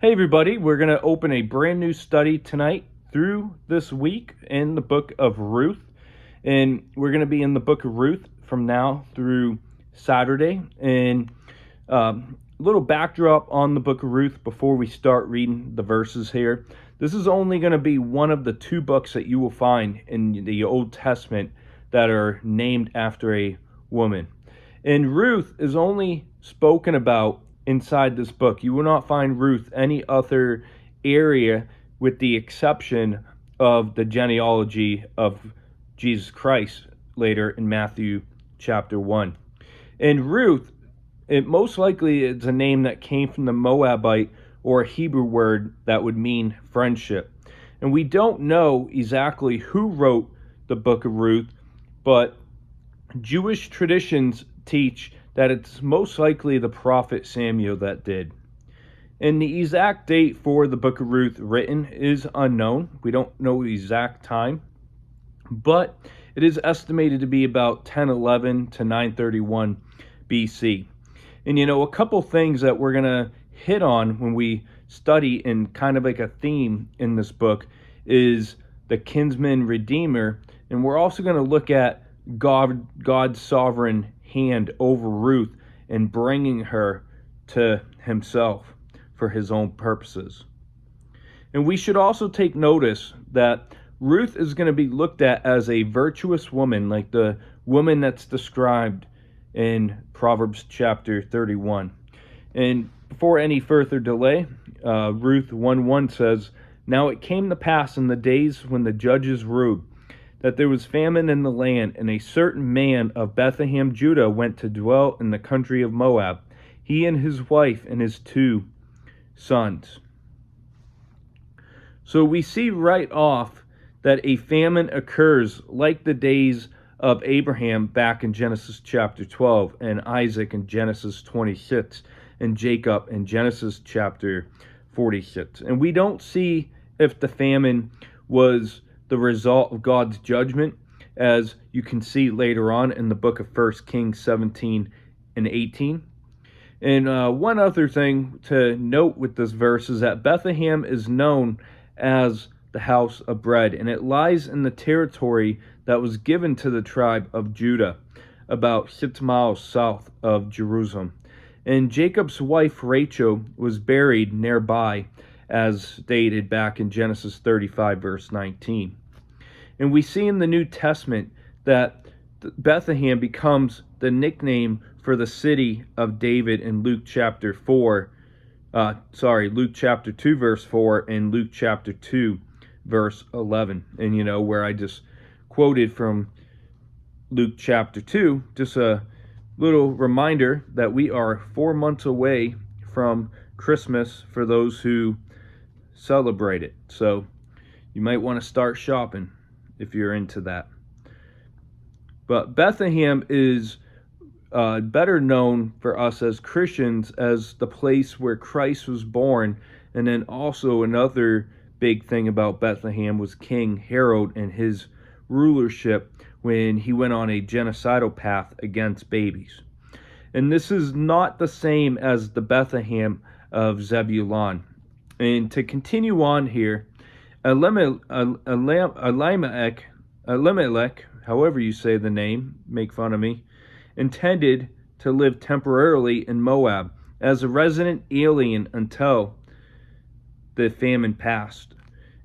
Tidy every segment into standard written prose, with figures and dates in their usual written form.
Hey everybody, we're going to open a brand new study tonight through this week in the book of Ruth. And we're going to be in the book of Ruth from now through Saturday. And a little backdrop on the book of Ruth before we start reading the verses here. This is only going to be one of the two books that you will find in the Old Testament that are named after a woman. And Ruth is only spoken about inside this book. You will not find Ruth any other area with the exception of the genealogy of Jesus Christ later in Matthew chapter 1. And Ruth, it most likely is a name that came from the Moabite or a Hebrew word that would mean friendship. And we don't know exactly who wrote the book of Ruth, but Jewish traditions teach that it's most likely the prophet Samuel that did. And the exact date for the book of Ruth written is unknown. We don't know the exact time, but it is estimated to be about 1011 to 931 BC. And a couple things that we're going to hit on when we study in kind of like a theme in this book is the kinsman redeemer, and we're also going to look at God's sovereign hand over Ruth and bringing her to himself for his own purposes. And we should also take notice that Ruth is going to be looked at as a virtuous woman, like the woman that's described in Proverbs chapter 31. And before any further delay, Ruth 1:1 says, "Now it came to pass in the days when the judges ruled, that there was famine in the land, and a certain man of Bethlehem, Judah, went to dwell in the country of Moab, he and his wife and his 2 sons." So we see right off that a famine occurs like the days of Abraham back in Genesis chapter 12, and Isaac in Genesis 26, and Jacob in Genesis chapter 46. And we don't see if the famine was the result of God's judgment, as you can see later on in the book of 1 Kings 17 and 18. And one other thing to note with this verse is that Bethlehem is known as the house of bread, and it lies in the territory that was given to the tribe of Judah, about 6 miles south of Jerusalem. And Jacob's wife Rachel was buried nearby, as stated back in Genesis 35 verse 19. And we see in the New Testament that Bethlehem becomes the nickname for the city of David in Luke chapter 2 verse 4 and Luke chapter 2 verse 11. And where I just quoted from Luke chapter 2, just a little reminder that we are 4 months away from Christmas for those who celebrate it. So you might want to start shopping if you're into that. But Bethlehem is better known for us as Christians as the place where Christ was born. And then also another big thing about Bethlehem was King Herod and his rulership when he went on a genocidal path against babies. And this is not the same as the Bethlehem of Zebulun. And to continue on here, Elimelech, however you say the name, make fun of me, intended to live temporarily in Moab as a resident alien until the famine passed.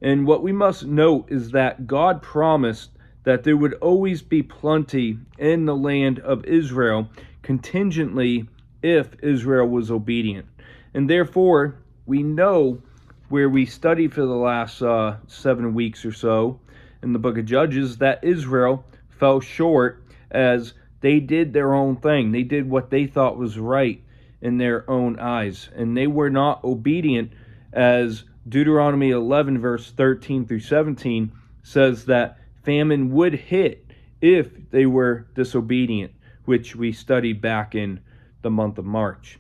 And what we must note is that God promised that there would always be plenty in the land of Israel, contingently if Israel was obedient. And therefore, we know where we studied for the last 7 weeks or so in the book of Judges that Israel fell short as they did their own thing. They did what they thought was right in their own eyes, and they were not obedient, as Deuteronomy 11 verse 13 through 17 says that famine would hit if they were disobedient, which we studied back in the month of March.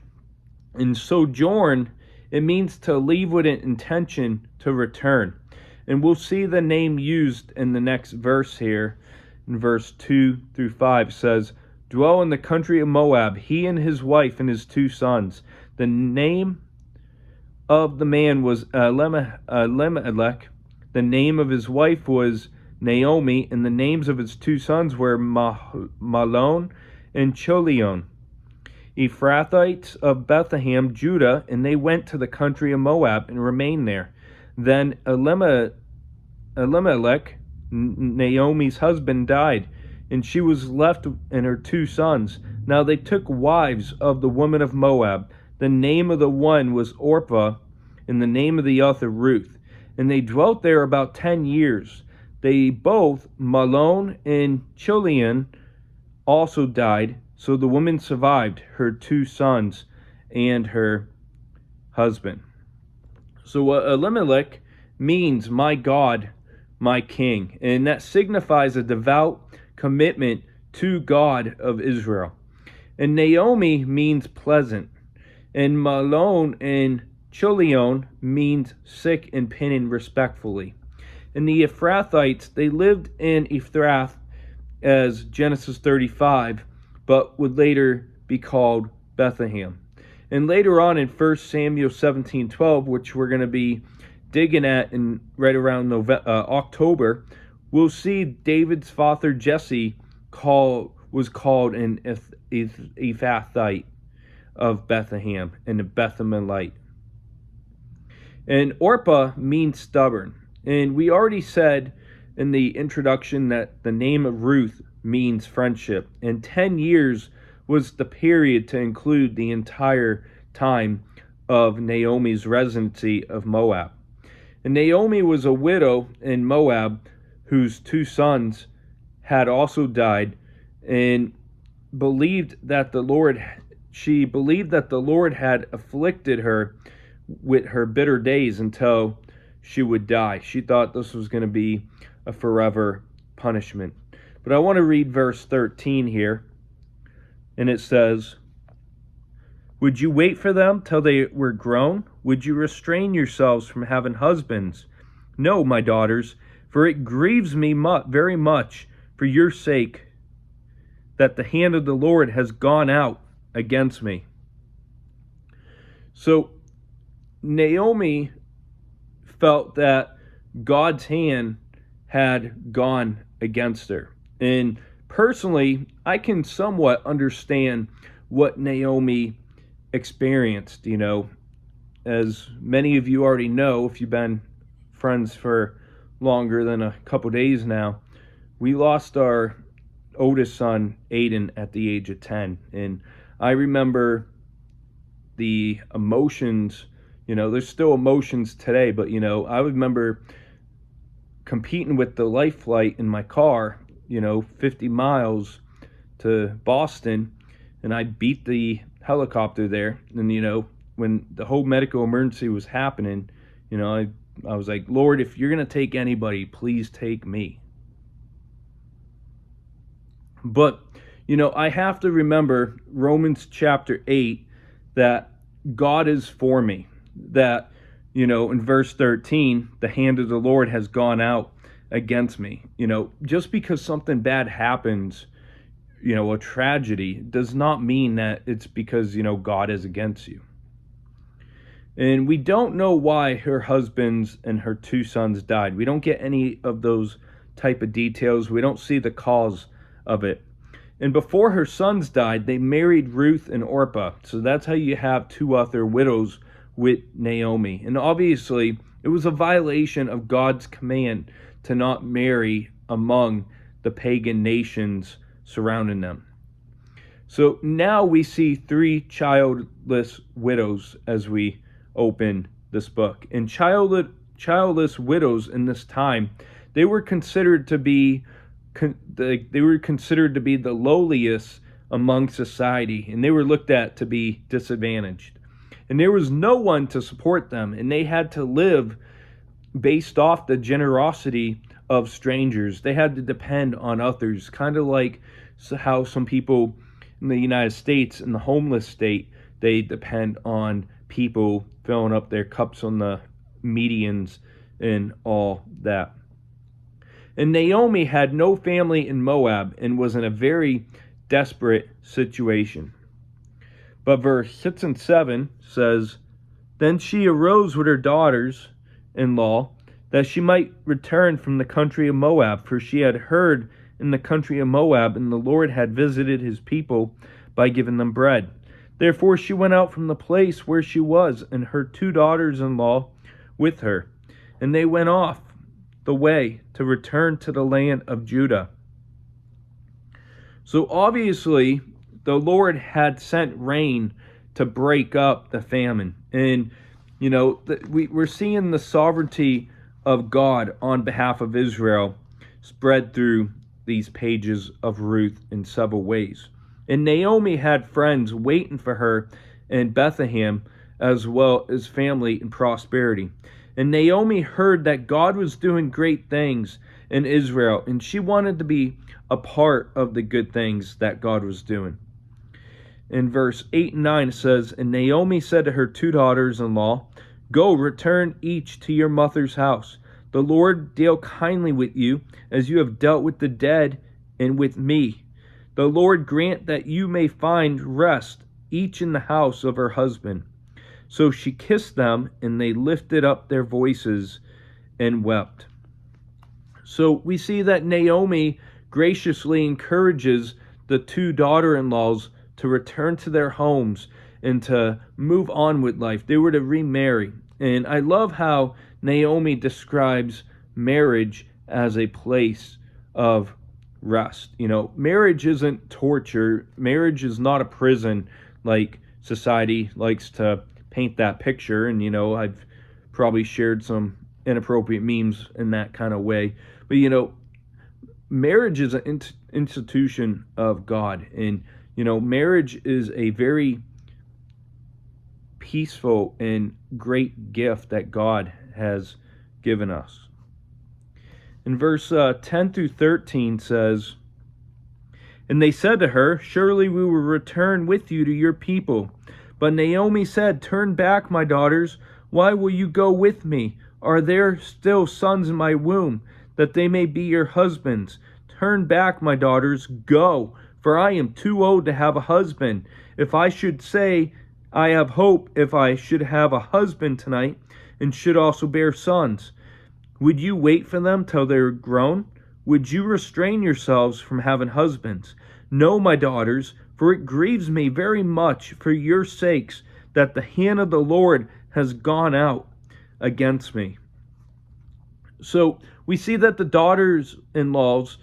And sojourn, it means to leave with an intention to return. And we'll see the name used in the next verse here. In verse 2 through 5 says, "Dwell in the country of Moab, he and his wife and his 2 sons. The name of the man was Elimelech. The name of his wife was Naomi, and the names of his two sons were Mahlon and Chilion, Ephrathites of Bethlehem, Judah, and they went to the country of Moab and remained there. Then Elimelech, Naomi's husband, died, and she was left and her two sons. Now they took wives of the women of Moab. The name of the one was Orpah, and the name of the other Ruth. And they dwelt there about 10 years. They both, Mahlon and Chilion, also died. So the woman survived her two sons and her husband. So Elimelech means my God, my king. And that signifies a devout commitment to God of Israel. And Naomi means pleasant. And Mahlon and Chilion means sick and pinning respectfully. And the Ephrathites, they lived in Ephrath as Genesis 35, but would later be called Bethlehem. And later on in 1 Samuel 17:12, which we're going to be digging at in right around October, we'll see David's father Jesse was called an Ephrathite of Bethlehem and a Bethlehemite. And Orpah means stubborn. And we already said in the introduction that the name of Ruth means friendship. And 10 years was the period to include the entire time of Naomi's residency of Moab. And Naomi was a widow in Moab whose two sons had also died, and she believed that the Lord had afflicted her with her bitter days until she would die. She thought this was going to be a forever punishment. But I want to read verse 13 here. And it says, "Would you wait for them till they were grown? Would you restrain yourselves from having husbands? No, my daughters, for it grieves me very much for your sake that the hand of the Lord has gone out against me." So Naomi felt that God's hand had gone against her. And personally, I can somewhat understand what Naomi experienced. As many of you already know, if you've been friends for longer than a couple days now, we lost our oldest son, Aiden, at the age of 10. And I remember the emotions, there's still emotions today, but, I remember competing with the life flight in my car, 50 miles to Boston, and I beat the helicopter there. And, when the whole medical emergency was happening, I was like, Lord, if you're going to take anybody, please take me. But, I have to remember Romans chapter 8, that God is for me. That, in verse 13, the hand of the Lord has gone out against me. Just because something bad happens, a tragedy, does not mean that it's because, God is against you. And we don't know why her husbands and her two sons died. We don't get any of those type of details. We don't see the cause of it. And before her sons died, they married Ruth and Orpah. So that's how you have two other widows with Naomi. And obviously, it was a violation of God's command to not marry among the pagan nations surrounding them. So now we see three childless widows as we open this book. And childless widows in this time, they were considered to be the lowliest among society, and they were looked at to be disadvantaged. And there was no one to support them, and they had to live based off the generosity of strangers. They had to depend on others, kind of like how some people in the United States, in the homeless state, they depend on people filling up their cups on the medians and all that. And Naomi had no family in Moab and was in a very desperate situation. But verse 6 and 7 says, Then she arose with her daughters-in-law, that she might return from the country of Moab, for she had heard in the country of Moab, and the Lord had visited his people by giving them bread. Therefore she went out from the place where she was, and her 2 daughters-in-law with her. And they went off the way to return to the land of Judah. So obviously, the Lord had sent rain to break up the famine. And, we're seeing the sovereignty of God on behalf of Israel spread through these pages of Ruth in several ways. And Naomi had friends waiting for her in Bethlehem, as well as family and prosperity. And Naomi heard that God was doing great things in Israel, and she wanted to be a part of the good things that God was doing. In verse 8 and 9 it says, And Naomi said to her 2 daughters-in-law, Go, return each to your mother's house. The Lord deal kindly with you, as you have dealt with the dead and with me. The Lord grant that you may find rest, each in the house of her husband. So she kissed them, and they lifted up their voices and wept. So we see that Naomi graciously encourages the 2 daughter-in-laws to return to their homes and to move on with life. They were to remarry. And I love how Naomi describes marriage as a place of rest. Marriage isn't torture. Marriage is not a prison like society likes to paint that picture. And, I've probably shared some inappropriate memes in that kind of way. But, marriage is an institution of God. And, marriage is a very peaceful and great gift that God has given us. In verse 10 through 13 says, And they said to her, Surely we will return with you to your people. But Naomi said, Turn back, my daughters. Why will you go with me? Are there still sons in my womb, that they may be your husbands? Turn back, my daughters, go, for I am too old to have a husband. If I should say, I have hope, if I should have a husband tonight, and should also bear sons. Would you wait for them till they are grown? Would you restrain yourselves from having husbands? No, my daughters, for it grieves me very much for your sakes that the hand of the Lord has gone out against me. So we see that the daughters-in-laws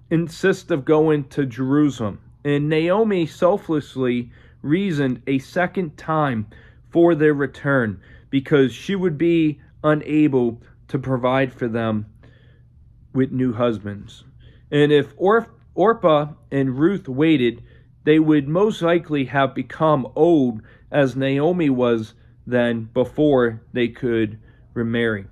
insist of going to Jerusalem. And Naomi selflessly reasoned a second time for their return, because she would be unable to provide for them with new husbands. And if Orpah and Ruth waited, they would most likely have become old, as Naomi was then, before they could remarry.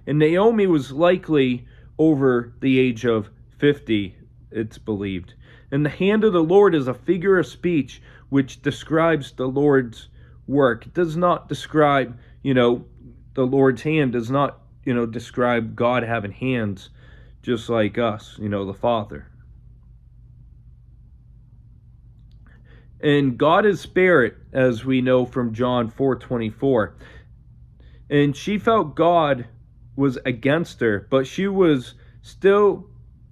And Naomi was likely over the age of 50, it's believed. And the hand of the Lord is a figure of speech which describes the Lord's work. It does not describe, the Lord's hand does not, describe God having hands just like us, the Father. And God is spirit, as we know from John 4:24. And she felt God was against her, but she was still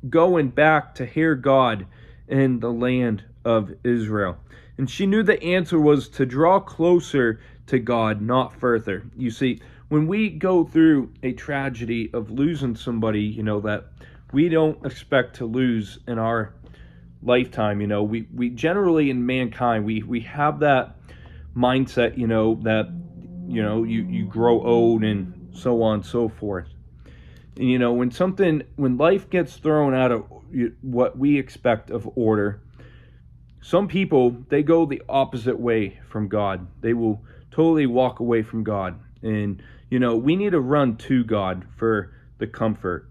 going back to hear God in the land of Israel. And she knew the answer was to draw closer to God, not further. You see, when we go through a tragedy of losing somebody, that we don't expect to lose in our lifetime, we generally, in mankind, we have that mindset, that, you grow old and so on and so forth. And, when life gets thrown out of what we expect of order, some people, they go the opposite way from God. They will totally walk away from God. And, we need to run to God for the comfort.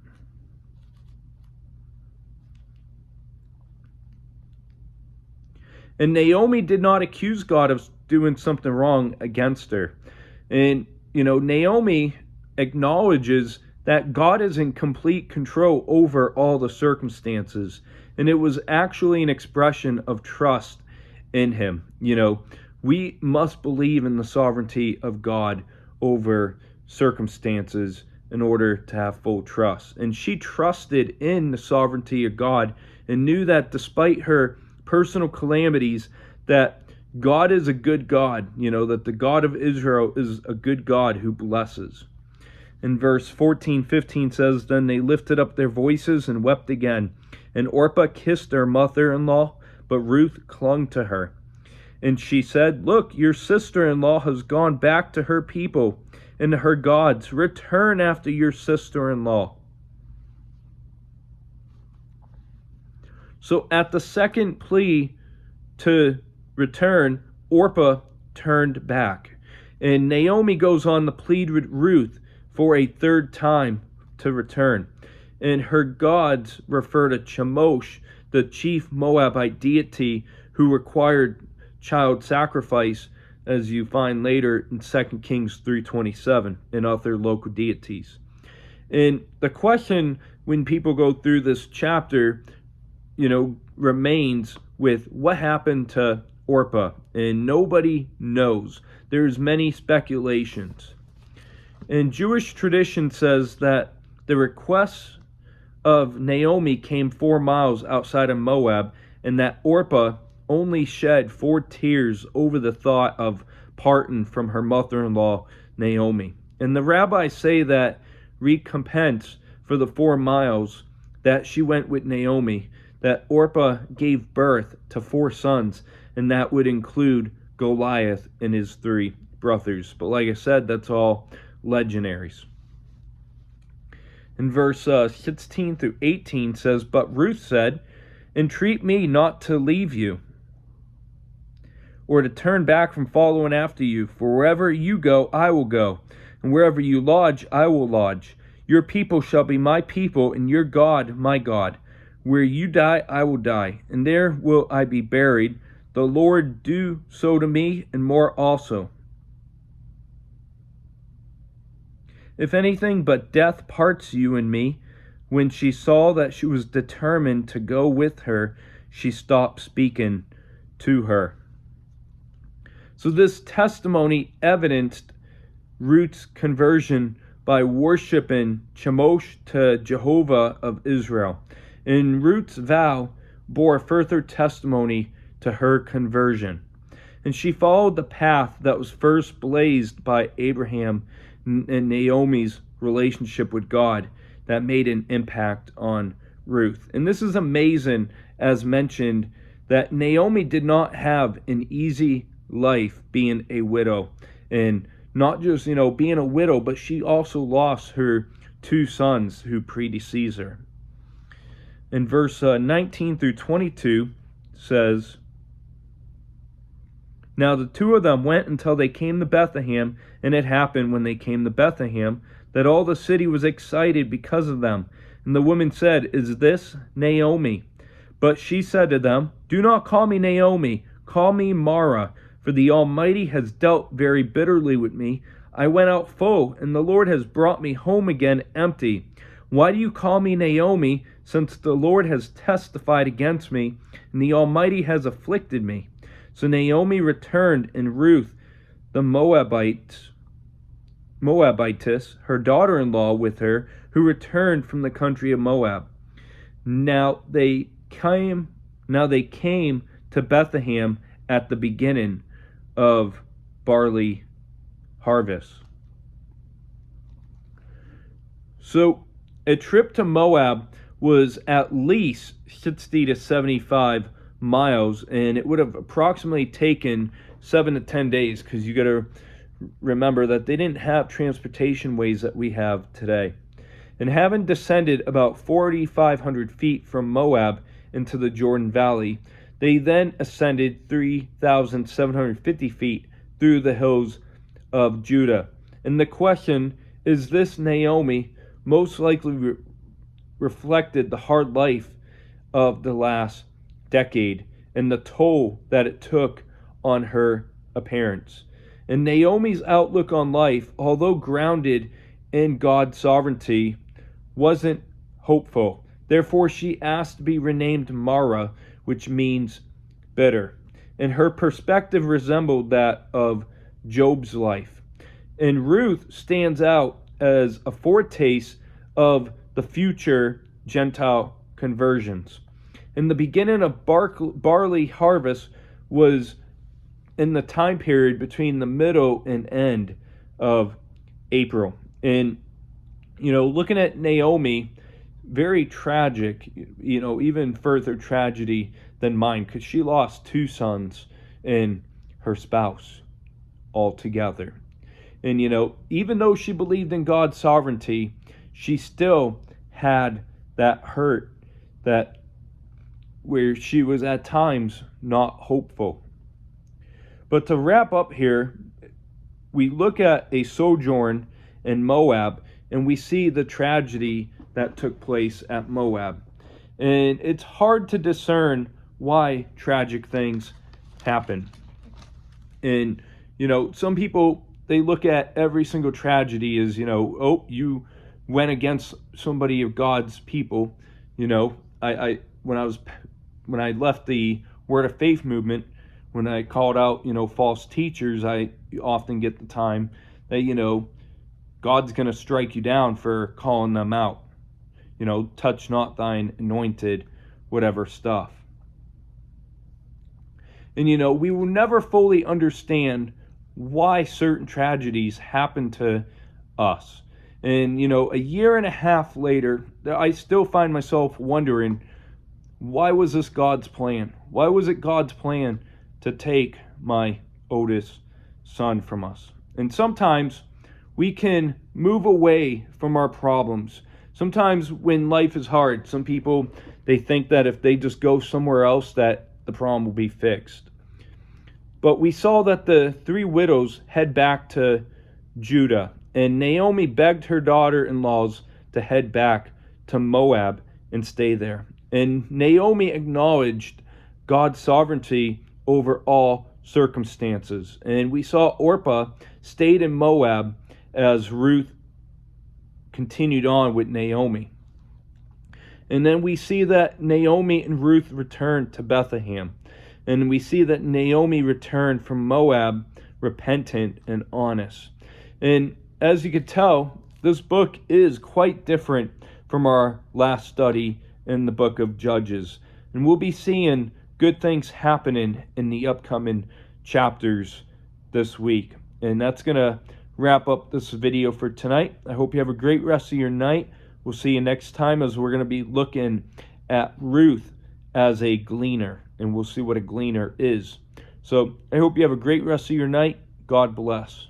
And Naomi did not accuse God of doing something wrong against her. And, Naomi acknowledges that God is in complete control over all the circumstances. And it was actually an expression of trust in him. We must believe in the sovereignty of God over circumstances in order to have full trust. And she trusted in the sovereignty of God and knew that despite her personal calamities, that God is a good God, that the God of Israel is a good God who blesses. In verse 14-15 says, Then they lifted up their voices and wept again. And Orpah kissed her mother-in-law, but Ruth clung to her. And she said, Look, your sister-in-law has gone back to her people and to her gods. Return after your sister-in-law. So at the second plea to return, Orpah turned back. And Naomi goes on to plead with Ruth for a third time to return. And her gods refer to Chemosh, the chief Moabite deity who required child sacrifice, as you find later in 2 Kings 3:27 and other local deities. And the question when people go through this chapter, remains with what happened to Orpah, and nobody knows. There's many speculations. And Jewish tradition says that the request of Naomi came 4 miles outside of Moab, and that Orpah only shed 4 tears over the thought of parting from her mother-in-law, Naomi. And the rabbis say that recompense for the 4 miles that she went with Naomi, that Orpah gave birth to 4 sons, and that would include Goliath and his 3 brothers. But like I said, that's all legendaries. In verse 16-18 says, But Ruth said, Entreat me not to leave you, or to turn back from following after you. For wherever you go, I will go, and wherever you lodge, I will lodge. Your people shall be my people, and your God my God. Where you die, I will die, and there will I be buried. The Lord do so to me, and more also. If anything but death parts you and me. When she saw that she was determined to go with her, she stopped speaking to her. So this testimony evidenced Ruth's conversion by worshiping Chemosh to Jehovah of Israel. And Ruth's vow bore further testimony to her conversion. And she followed the path that was first blazed by Abraham and Naomi's relationship with God that made an impact on Ruth. And this is amazing, as mentioned, that Naomi did not have an easy life being a widow. And not just, being a widow, but she also lost her 2 sons who predeceased her. In verse 19-22 says, Now the 2 of them went until they came to Bethlehem, and it happened when they came to Bethlehem that all the city was excited because of them. And the woman said, Is this Naomi? But she said to them, Do not call me Naomi, call me Mara, for the Almighty has dealt very bitterly with me. I went out full, and the Lord has brought me home again empty. Why do you call me Naomi, since the Lord has testified against me, and the Almighty has afflicted me? So Naomi returned, and Ruth, the Moabitess, her daughter-in-law, with her, who returned from the country of Moab. Now they came to Bethlehem at the beginning of barley harvest. So a trip to Moab was at least 60 to 75 miles, and it would have approximately taken 7 to 10 days, because you got to remember that they didn't have transportation ways that we have today. And having descended about 4,500 feet from Moab into the Jordan Valley, they then ascended 3,750 feet through the hills of Judah. And the question, is this Naomi? Most likely reflected the hard life of the last decade and the toll that it took on her appearance. And Naomi's outlook on life, although grounded in God's sovereignty, wasn't hopeful. Therefore, she asked to be renamed Mara, which means bitter. and her perspective resembled that of Job's life. And Ruth stands out as a foretaste of the future Gentile conversions. And the beginning of barley harvest was in the time period between the middle and end of April. And, looking at Naomi, very tragic, even further tragedy than mine, because she lost 2 sons and her spouse altogether. And, even though she believed in God's sovereignty, she still had that hurt, that where she was at times not hopeful. But to wrap up here, we look at a sojourn in Moab, and we see the tragedy that took place at Moab. And it's hard to discern why tragic things happen. And, some people, they look at every single tragedy as, oh, you went against somebody of God's people. When I left the Word of Faith movement, when I called out, false teachers, I often get the time that, God's going to strike you down for calling them out. Touch not thine anointed, whatever stuff. And, we will never fully understand why certain tragedies happen to us. And, a year and a half later, I still find myself wondering, why was this God's plan? Why was it God's plan to take my oldest son from us? And sometimes we can move away from our problems. Sometimes when life is hard, some people, they think that if they just go somewhere else, that the problem will be fixed. But we saw that the 3 widows head back to Judah, and Naomi begged her daughter-in-laws to head back to Moab and stay there. And Naomi acknowledged God's sovereignty over all circumstances. And we saw Orpah stayed in Moab as Ruth continued on with Naomi. And then we see that Naomi and Ruth returned to Bethlehem. And we see that Naomi returned from Moab repentant and honest. And as you could tell, this book is quite different from our last study in the book of Judges. And we'll be seeing good things happening in the upcoming chapters this week. And that's going to wrap up this video for tonight. I hope you have a great rest of your night. We'll see you next time, as we're going to be looking at Ruth as a gleaner, and we'll see what a gleaner is. So I hope you have a great rest of your night. God bless.